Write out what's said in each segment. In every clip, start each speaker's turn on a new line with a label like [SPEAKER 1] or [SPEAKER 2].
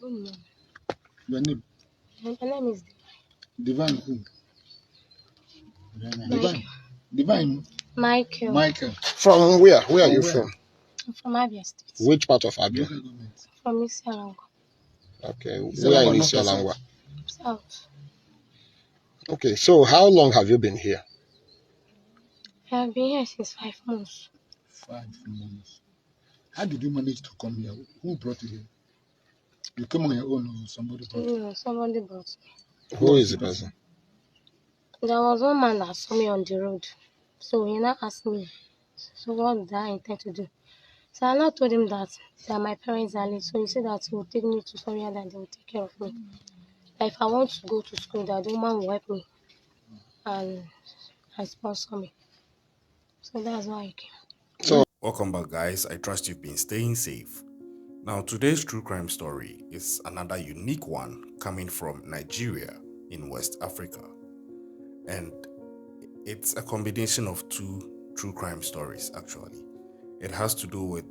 [SPEAKER 1] Mm.
[SPEAKER 2] Your name?
[SPEAKER 1] My name is
[SPEAKER 2] Divine who?
[SPEAKER 1] Michael.
[SPEAKER 2] Divine
[SPEAKER 1] Michael.
[SPEAKER 2] Michael.
[SPEAKER 3] From where? Where are
[SPEAKER 2] From
[SPEAKER 3] you
[SPEAKER 2] where?
[SPEAKER 3] from?
[SPEAKER 1] I'm from Abia State.
[SPEAKER 3] Which part of Abia?
[SPEAKER 2] Local government.
[SPEAKER 1] From Isialanga.
[SPEAKER 3] Okay,
[SPEAKER 2] Is it
[SPEAKER 3] where in
[SPEAKER 2] Lagos, north or
[SPEAKER 3] Isialangwa?
[SPEAKER 2] south?
[SPEAKER 1] South.
[SPEAKER 3] Okay, so how long have you been here?
[SPEAKER 1] I have been here since 5 months.
[SPEAKER 2] 5 months. How did you manage to come here? Who brought you here? You came on your own or somebody brought you?
[SPEAKER 1] No, somebody brought me.
[SPEAKER 2] Who
[SPEAKER 3] Who
[SPEAKER 2] was
[SPEAKER 3] is
[SPEAKER 2] the
[SPEAKER 3] the
[SPEAKER 2] person?
[SPEAKER 3] person?
[SPEAKER 1] There was one man that saw me on the road. So he now asked me, so what did I intend to do? So I now told him that my parents are late. So he said that he will take me to somewhere that they will take care of me. That if I want to go to school, that the woman will help me and sponsor me. So that's why I came.
[SPEAKER 3] So,
[SPEAKER 4] Welcome back, guys. I trust you've been staying safe. Now, today's true crime story is another unique one coming from Nigeria in West Africa. And it's a combination of two true crime stories, actually. It has to do with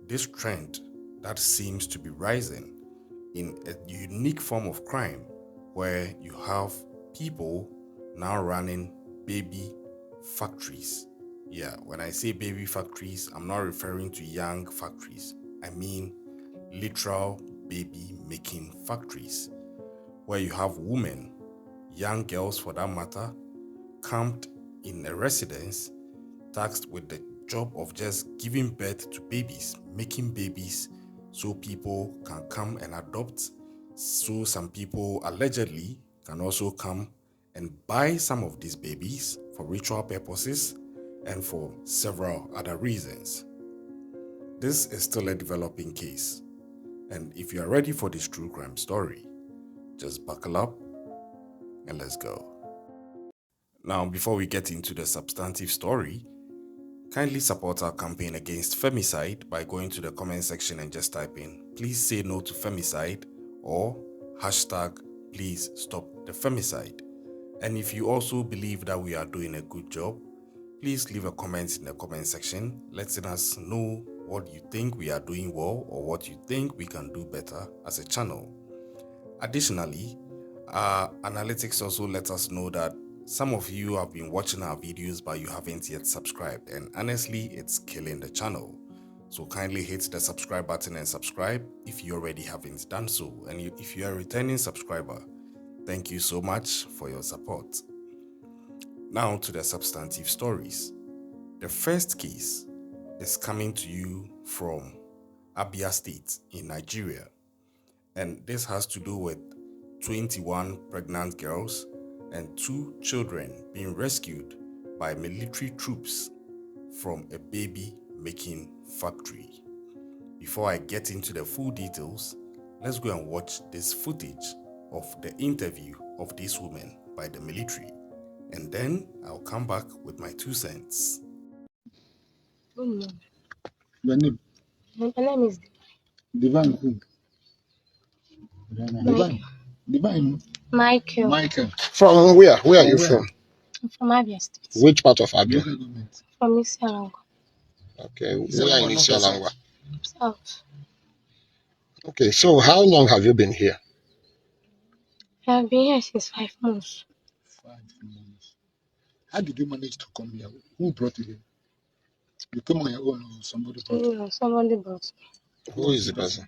[SPEAKER 4] this trend that seems to be rising in a unique form of crime where you have people now running baby factories. Yeah, when I say baby factories, I'm not referring to young factories. I mean literal baby making factories where you have women, young girls for that matter, camped in a residence tasked with the job of just giving birth to babies, making babies so people can come and adopt. So some people allegedly can also come and buy some of these babies for ritual purposes and for several other reasons. This is still a developing case. And if you are ready for this true crime story, just buckle up and let's go. Now, before we get into the substantive story, kindly support our campaign against femicide by going to the comment section and just type in "please say no to femicide" or hashtag "please stop the femicide." And if you also believe that we are doing a good job, please leave a comment in the comment section letting us know what you think we are doing well or what you think we can do better as a channel. Additionally, our analytics also let us know that some of you have been watching our videos but you haven't yet subscribed, and honestly it's killing the channel. So kindly hit the subscribe button and subscribe if you already haven't done so. And if you are a returning subscriber, thank you so much for your support. Now to the substantive stories. The first case is coming to you from Abia State in Nigeria, and this has to do with 21 pregnant girls and 2 children being rescued by military troops from a baby making factory. Before I get into the full details, let's go and watch this footage of the interview of these women by the military, and then I'll come back with my 2 cents.
[SPEAKER 1] Mm.
[SPEAKER 2] Your name?
[SPEAKER 1] My name is
[SPEAKER 2] Divine who?
[SPEAKER 1] Michael.
[SPEAKER 2] Divine
[SPEAKER 1] Michael.
[SPEAKER 2] Michael.
[SPEAKER 3] from where? Where are
[SPEAKER 2] From
[SPEAKER 3] you
[SPEAKER 2] where?
[SPEAKER 3] from?
[SPEAKER 1] I'm from Abia State.
[SPEAKER 3] Which part of Abia?
[SPEAKER 2] Local government.
[SPEAKER 1] From Isialanga.
[SPEAKER 3] Okay,
[SPEAKER 2] Is it
[SPEAKER 3] where in
[SPEAKER 2] Lagos, north or
[SPEAKER 3] Isialangwa?
[SPEAKER 2] south?
[SPEAKER 1] South.
[SPEAKER 3] Okay, so how long have you been here?
[SPEAKER 1] I have been here since 5 months.
[SPEAKER 2] 5 months. How did you manage to come here? Who brought you here? You came on your own or somebody brought you?
[SPEAKER 1] No, somebody brought me.
[SPEAKER 3] Who is the person?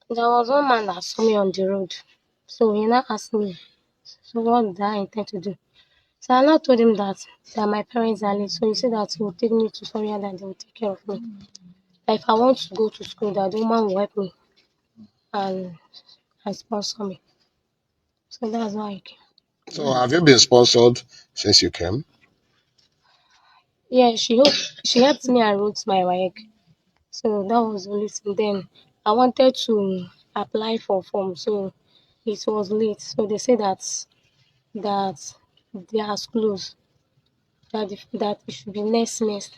[SPEAKER 1] There was one man that saw me on the road. So he now asked me, so what did I intend to do? So I now told him that my parents are late. So he said that he will take me to somewhere that they will take care of me. That if I want to go to school, that the woman will help me and sponsor me. So that's why I came.
[SPEAKER 3] So have you been sponsored since you came?
[SPEAKER 1] Yeah, she helped me and wrote my work. So that was the only thing. Then I wanted to apply for form, so it was late. So they said that they are closed. That it should be next semester.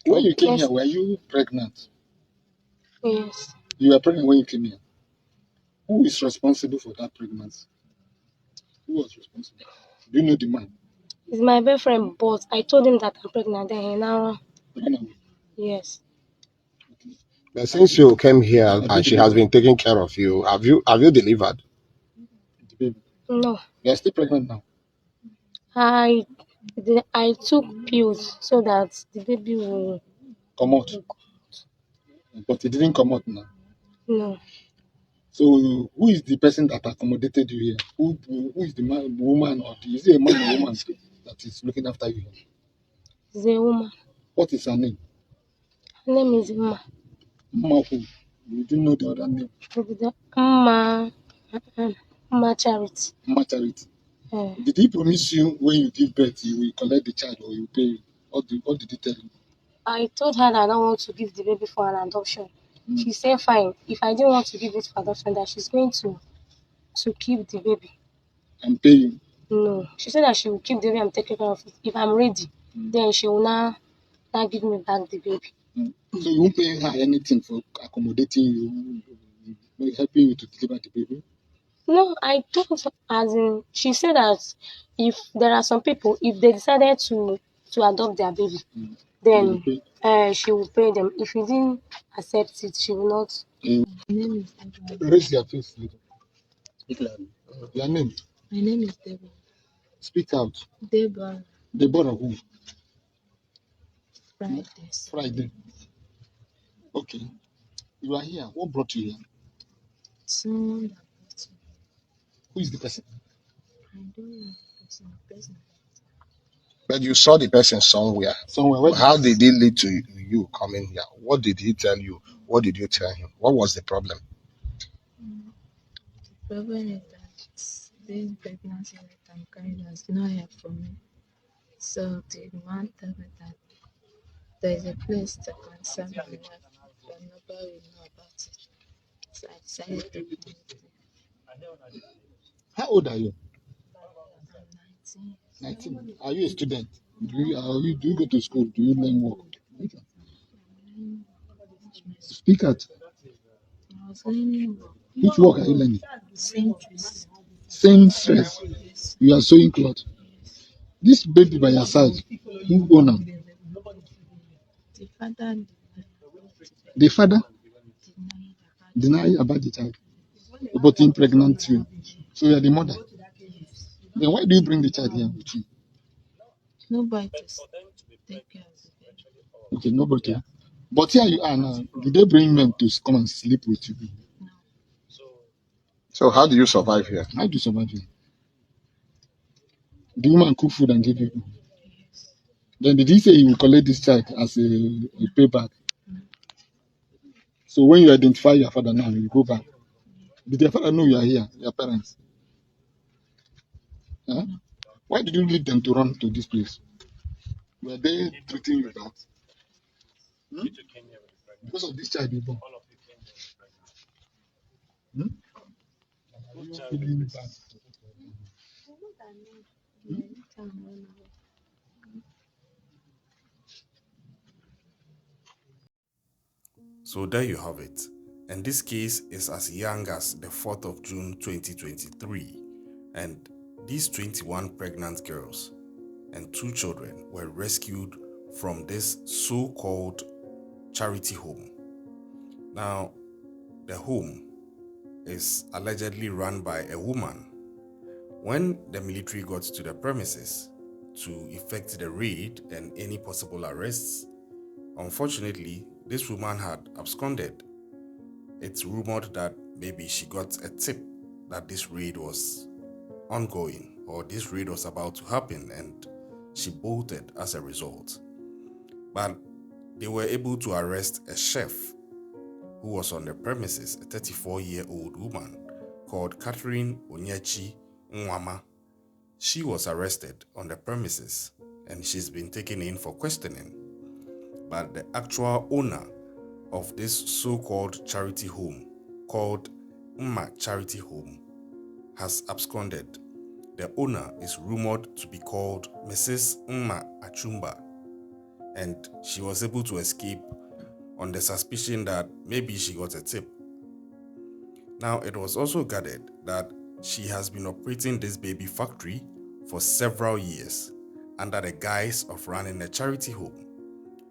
[SPEAKER 2] When you came here,
[SPEAKER 1] Next,
[SPEAKER 2] were you pregnant?
[SPEAKER 1] yes.
[SPEAKER 2] You were pregnant when you came here. Who is responsible for that pregnancy? Who was responsible? Do you know the man?
[SPEAKER 1] He's my boyfriend, but I told him that I'm pregnant. Then he now,
[SPEAKER 2] Ran away.
[SPEAKER 1] yes.
[SPEAKER 2] Okay.
[SPEAKER 3] But since you came here and she has been taking care of you, have you delivered?
[SPEAKER 2] The baby.
[SPEAKER 1] No,
[SPEAKER 2] You are still pregnant now.
[SPEAKER 1] I I took pills so that the baby will
[SPEAKER 2] Come out. But it didn't come out now.
[SPEAKER 1] no.
[SPEAKER 2] So who is the person that accommodated you here? Who is the man, woman, or is it a man or woman that is looking after you here?
[SPEAKER 1] It's a woman.
[SPEAKER 2] What is her name?
[SPEAKER 1] Her name is Mma.
[SPEAKER 2] Mama who? You didn't know the other name.
[SPEAKER 1] Mma. Mma Charity.
[SPEAKER 2] Mama Charity.
[SPEAKER 1] Uh,
[SPEAKER 2] Did he promise you when you give birth you will collect the child or you pay you? What did he tell you?
[SPEAKER 1] I told her that I don't want to give the baby for an adoption.
[SPEAKER 2] Mm.
[SPEAKER 1] She said fine. If I didn't want to give it for adoption, that she's going to keep the baby.
[SPEAKER 2] And pay you.
[SPEAKER 1] No. She said that she will keep the baby and take care of it. If I'm ready, then she will now give me back the baby.
[SPEAKER 2] Mm. So you won't pay her anything for accommodating you, helping you to deliver the baby?
[SPEAKER 1] No, I told her, as in, she said that if there are some people, if they decided to adopt their baby,
[SPEAKER 2] You
[SPEAKER 1] then
[SPEAKER 2] will pay.
[SPEAKER 1] she will pay them. If you didn't accept it, she will not.
[SPEAKER 5] My name is Deborah.
[SPEAKER 2] Raise your face, little. Speak loudly. Your name?
[SPEAKER 5] My name is Deborah.
[SPEAKER 2] Speak out.
[SPEAKER 5] Deborah
[SPEAKER 2] Deborah who?
[SPEAKER 5] Fridays.
[SPEAKER 2] Friday. Okay. You are here. What brought you here?
[SPEAKER 5] Someone that brought me.
[SPEAKER 2] Who is the person?
[SPEAKER 5] I don't know the person.
[SPEAKER 3] But you saw the person somewhere.
[SPEAKER 2] Somewhere. Where
[SPEAKER 3] How did it lead to you coming here? What did he tell you? What did you tell him? What was the problem?
[SPEAKER 5] The problem is that this pregnancy that I'm carrying has not help for me. So the man told me that there is a place that can serve my wife, but nobody will know about it. So I decided to come here.
[SPEAKER 2] How old are you?
[SPEAKER 5] I'm 19.
[SPEAKER 2] 19. Are you a student? Do you go to school? Do you learn work? Speak out.
[SPEAKER 5] I was learning
[SPEAKER 2] Which work are you learning?
[SPEAKER 5] centuries.
[SPEAKER 2] Seamstress. You are sewing cloth. This baby by your side, who own am?
[SPEAKER 5] The father
[SPEAKER 2] The father
[SPEAKER 5] denied
[SPEAKER 2] deny about the child, but him pregnant you. So you are the mother. Then why do you bring the child here with you?
[SPEAKER 5] nobody to take care of the baby.
[SPEAKER 2] Okay, nobody. But here you are now. Did they bring men to come and sleep with you?
[SPEAKER 5] No,
[SPEAKER 3] So how do you survive here?
[SPEAKER 2] How do you survive here? The woman cook food and give you.
[SPEAKER 5] yes,
[SPEAKER 2] Then did he say he will collect this child as a payback? So when you identify your father now, you go back. Did your father know you are here, your parents? Huh? Why did you leave them to run to this place? Were they treating you bad? Hmm? Because of this child you born. Hmm? Are you feeling bad?
[SPEAKER 4] So there you have it. And this case is as young as the 4th of June 2023. And these 21 pregnant girls and 2 children were rescued from this so-called charity home. Now, the home is allegedly run by a woman. When the military got to the premises to effect the raid and any possible arrests, unfortunately, this woman had absconded. It's rumored that maybe she got a tip that this raid was ongoing or this raid was about to happen and she bolted as a result. But they were able to arrest a chef who was on the premises, a 34-year-old woman called Catherine Onyechi Nwama. She was arrested on the premises and she's been taken in for questioning. But the actual owner of this so-called charity home, called Mma Charity Home, has absconded. The owner is rumored to be called Mrs. Mma Achumba, and she was able to escape on the suspicion that maybe she got a tip. Now, it was also gathered that she has been operating this baby factory for several years under the guise of running a charity home,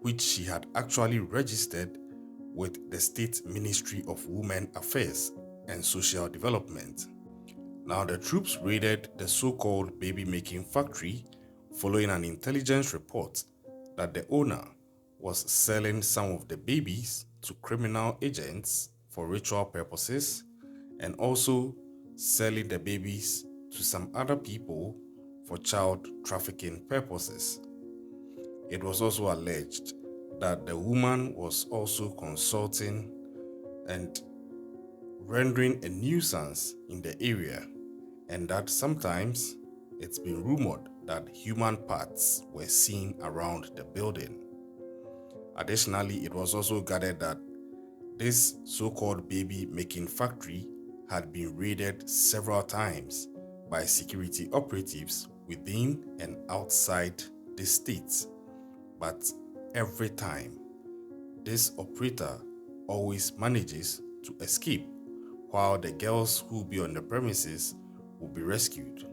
[SPEAKER 4] which she had actually registered with the State Ministry of Women Affairs and Social Development. Now, the troops raided the so-called baby-making factory following an intelligence report that the owner was selling some of the babies to criminal agents for ritual purposes and also selling the babies to some other people for child trafficking purposes. It was also alleged that the woman was also consulting and rendering a nuisance in the area, and that sometimes it's been rumored that human parts were seen around the building. Additionally, it was also gathered that this so-called baby-making factory had been raided several times by security operatives within and outside the state, but every time, this operator always manages to escape, while the girls who will be on the premises will be rescued.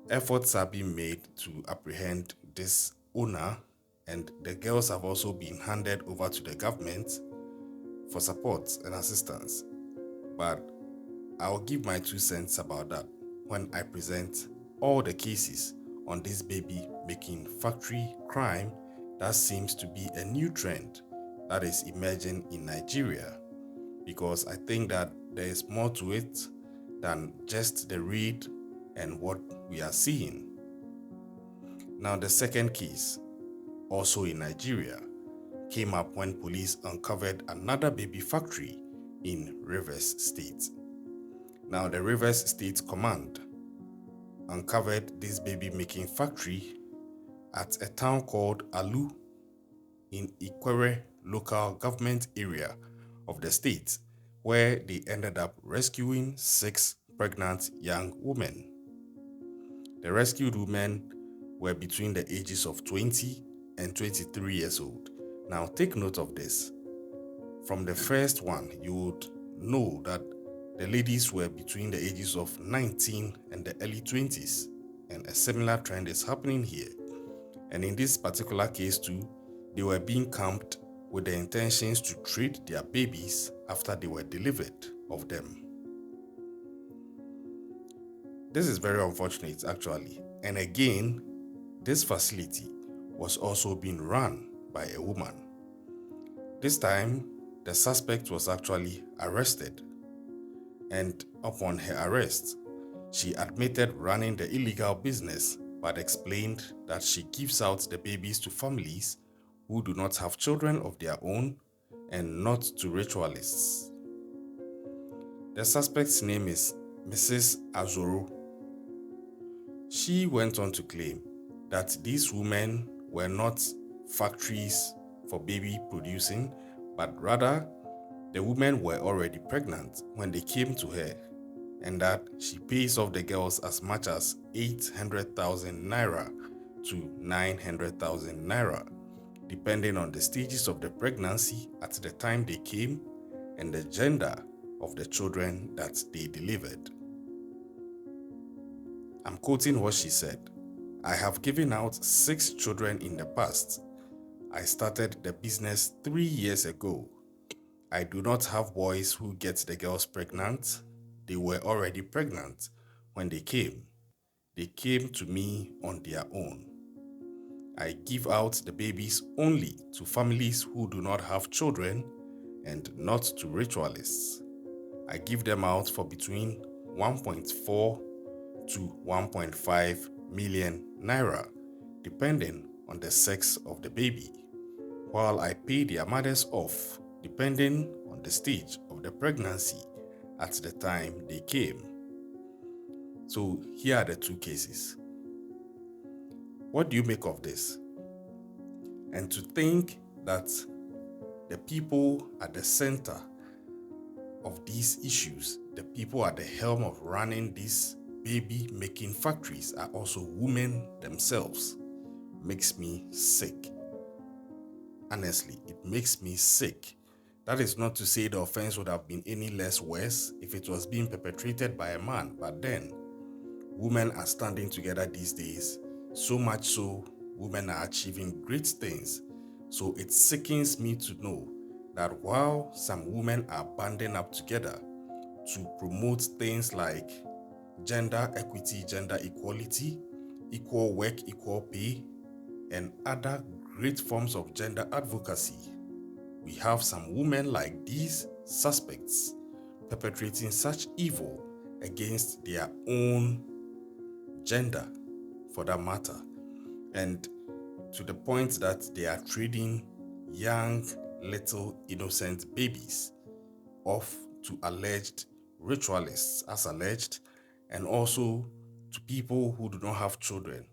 [SPEAKER 4] Efforts are being made to apprehend this owner, and the girls have also been handed over to the government for support and assistance. But I'll give my 2 cents about that when I present all the cases on this baby making factory crime that seems to be a new trend that is emerging in Nigeria, because I think that there is more to it than just the raid and what we are seeing. Now, the second case, also in Nigeria, came up when police uncovered another baby factory in Rivers State. Now, the Rivers State Command uncovered this baby-making factory at a town called Alu in Ikwere local government area of the state, where they ended up rescuing 6 pregnant young women. The rescued women were between the ages of 20 and 23 years old. Now, take note of this. From the first one, you would know that the ladies were between the ages of 19 and the early 20s, and a similar trend is happening here. And in this particular case too, they were being camped with the intentions to trade their babies after they were delivered of them. This is very unfortunate actually. And again, this facility was also being run by a woman. This time, the suspect was actually arrested, and upon her arrest, she admitted running the illegal business but explained that she gives out the babies to families who do not have children of their own and not to ritualists. The suspect's name is Mrs. Azoro. She went on to claim that these women were not factories for baby producing, but rather the women were already pregnant when they came to her, and that she pays off the girls as much as 800,000 naira to 900,000 naira, depending on the stages of the pregnancy at the time they came and the gender of the children that they delivered. I'm quoting what she said. "I have given out 6 children in the past. I started the business 3 years ago. I do not have boys who get the girls pregnant. They were already pregnant when they came. They came to me on their own. I give out the babies only to families who do not have children and not to ritualists. I give them out for between 1.4 to 1.5 million naira, depending on the sex of the baby, while I pay their mothers off depending on the stage of the pregnancy at the time they came." So here are the 2 cases. What do you make of this? And to think that the people at the center of these issues, the people at the helm of running these baby-making factories are also women themselves, makes me sick. Honestly, it makes me sick. That is not to say the offense would have been any less worse if it was being perpetrated by a man, but then, women are standing together these days, so much so, women are achieving great things So it sickens me to know that while some women are banding up together to promote things like gender equity, gender equality, equal work, equal pay, and other great forms of gender advocacy, we have some women like these suspects perpetrating such evil against their own gender, for that matter, and to the point that they are trading young, little, innocent babies off to alleged ritualists, as alleged, and also to people who do not have children,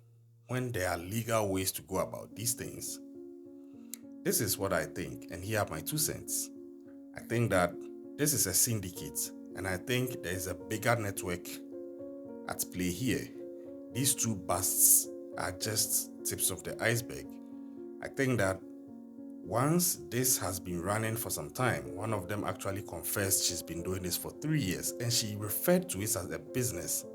[SPEAKER 4] when there are legal ways to go about these things. This is what I think, and here are my 2 cents. I think that this is a syndicate, and I think there is a bigger network at play here. These two busts are just tips of the iceberg. I think that once this has been running for some time, one of them actually confessed she's been doing this for 3 years, and she referred to it as a business.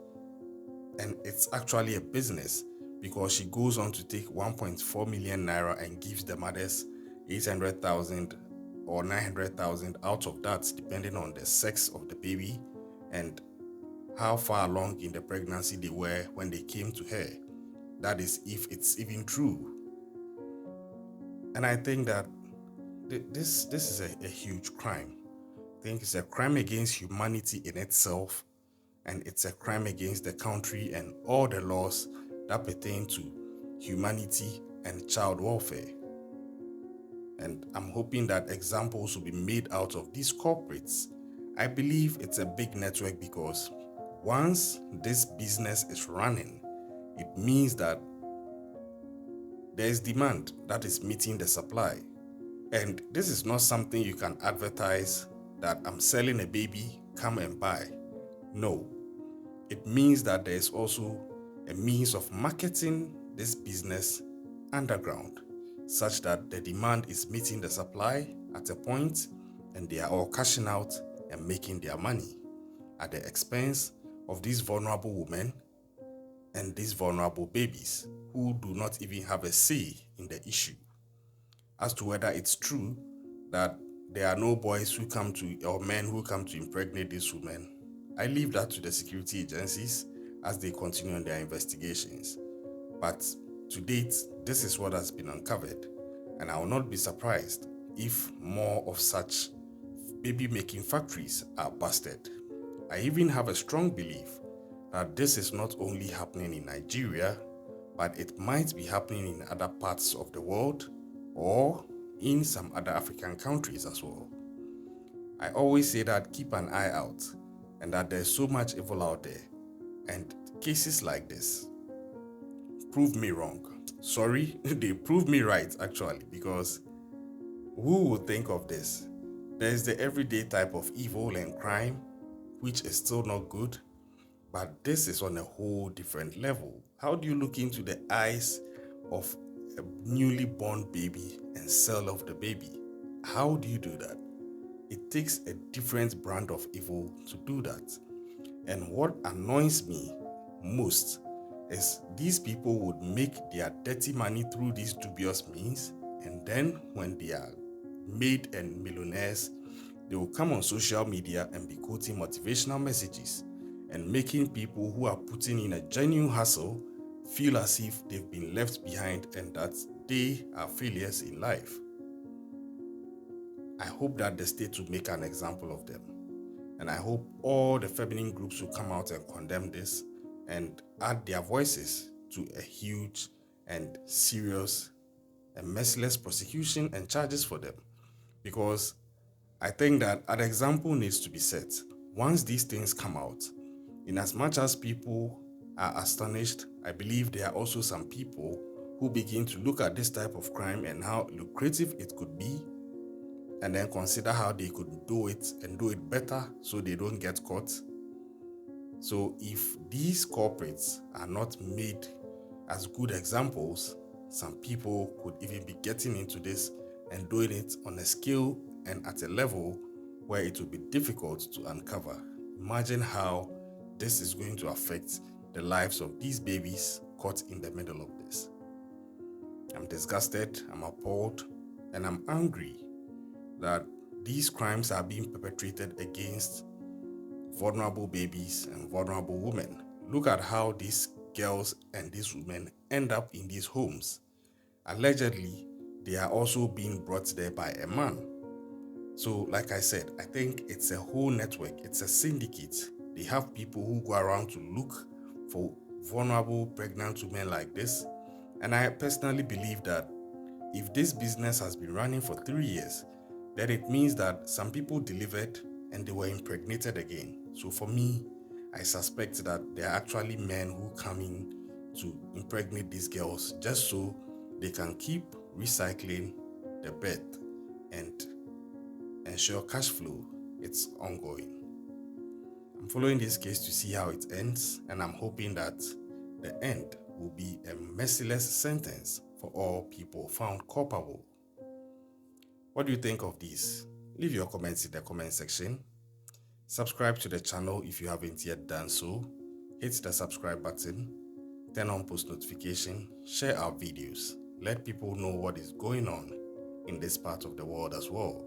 [SPEAKER 4] And it's actually a business because she goes on to take 1.4 million naira and gives the mothers 800,000 or 900,000 out of that, depending on the sex of the baby and how far along in the pregnancy they were when they came to her. That is, if it's even true. And I think that this is a huge crime. I think it's a crime against humanity in itself, and it's a crime against the country and all the laws that pertain to humanity and child welfare. And I'm hoping that examples will be made out of these corporates. I believe it's a big network because once this business is running, it means that there is demand that is meeting the supply. And this is not something you can advertise that I'm selling a baby, come and buy. No, it means that there is also a means of marketing this business underground, such that the demand is meeting the supply at a point and they are all cashing out and making their money at the expense of these vulnerable women and these vulnerable babies who do not even have a say in the issue. As to whether it's true that there are no boys who come to, or men who come to impregnate these women, I leave that to the security agencies as they continue on their investigations. But to date, this is what has been uncovered, and I will not be surprised if more of such baby-making factories are busted. I even have a strong belief that this is not only happening in Nigeria, but it might be happening in other parts of the world or in some other African countries as well. I always say that keep an eye out, and that there's so much evil out there, and cases like this prove me wrong. Sorry, they prove me right actually, because who would think of this? There's the everyday type of evil and crime, which is still not good, but this is on a whole different level. How do you look into the eyes of a newly born baby and sell off the baby? How do you do that? It takes a different brand of evil to do that. And what annoys me most is these people would make their dirty money through these dubious means, and then when they are made and millionaires, they will come on social media and be quoting motivational messages and making people who are putting in a genuine hustle feel as if they've been left behind and that they are failures in life. I hope that the state will make an example of them. And I hope all the feminine groups will come out and condemn this and add their voices to a huge and serious and merciless prosecution and charges for them. Because I think that an example needs to be set. Once these things come out, in as much as people are astonished, I believe there are also some people who begin to look at this type of crime and how lucrative it could be, and then consider how they could do it and do it better so they don't get caught. So if these corporates are not made as good examples, some people could even be getting into this and doing it on a scale and at a level where it will be difficult to uncover. Imagine how this is going to affect the lives of these babies caught in the middle of this. I'm disgusted, I'm appalled, And I'm angry that these crimes are being perpetrated against vulnerable babies and vulnerable women. Look at how these girls and these women end up in these homes. Allegedly, they are also being brought there by a man. So, like I said, I think it's a whole network, it's a syndicate. They have people who go around to look for vulnerable pregnant women like this. And I personally believe that if this business has been running for 3 years, then it means that some people delivered and they were impregnated again. So for me, I suspect that there are actually men who come in to impregnate these girls just so they can keep recycling the birth and ensure cash flow. It's ongoing. I'm following this case to see how it ends, and I'm hoping that the end will be a merciless sentence for all people found culpable. What do you think of this? Leave your comments in the comment section. Subscribe to the channel if you haven't yet done so. Hit the subscribe button, turn on post notification, share our videos. Let people know what is going on in this part of the world as well.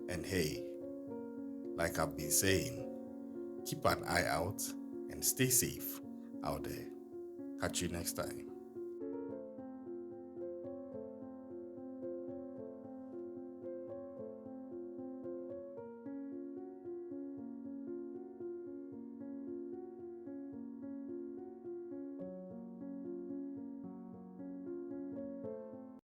[SPEAKER 4] And hey, like I've been saying, keep an eye out and stay safe out there. Catch you next time.